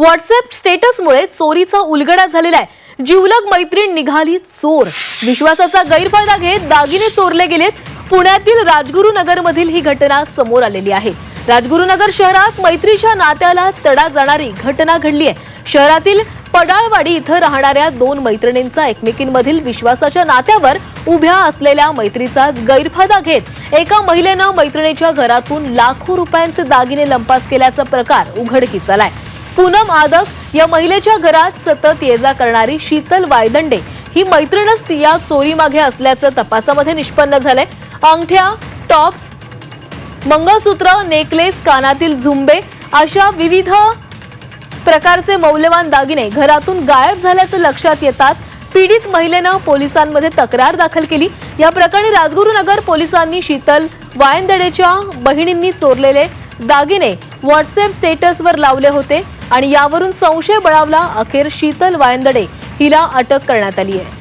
WhatsApp स्टेटसमुळे चोरीचा उलगडा झालेला आहे। जीवलग मैत्रीण निघाली चोर। विश्वासाचा गैरफायदा घेत दागिने चोरले गेलेत। पुण्यातील राजगुरुनगर मधील ही घटना समोर आलेली आहे। राजगुरुनगर शहरात मैत्रीच्या नात्याला तडा जाणारी घटना घडली आहे। शहरातील पडाळवाडी इथं राहणाऱ्या दोन मैत्रिणींचा एकमेकींमधील विश्वासाच्या नात्यावर उभ्या असलेल्या मैत्रीचा गैरफायदा घेत एका महिलेनं मैत्रिणीच्या घरातून लाखो रुपयांचे दागिने लंपास केल्याचा प्रकार उघडकीस आलाय। पूनम आदक या महिलेच्या घरात सतत ये-जा करणारी शीतल वायदंडे ही मैत्रीणच या चोरीमागे असल्याचं तपासामध्ये निष्पन्न झालंय। अंगठ्या, टॉप्स, मंगळसूत्र, नेकलेस, कानातील झुंबे अशा विविध प्रकारचे मौल्यवान दागिने घरातून गायब झाल्याचं लक्षात येताच पीडित महिलेनं पोलिसांमध्ये तक्रार दाखल केली। या प्रकरणी राजगुरुनगर पोलिसांनी शीतल वायंदडेच्या बहिणींनी चोरलेले दागिने व्हॉट्सअप स्टेटसवर लावले होते आणि यावरून संशय बळावला। अखेर शीतल वायंदडे हिला अटक करण्यात आली आहे।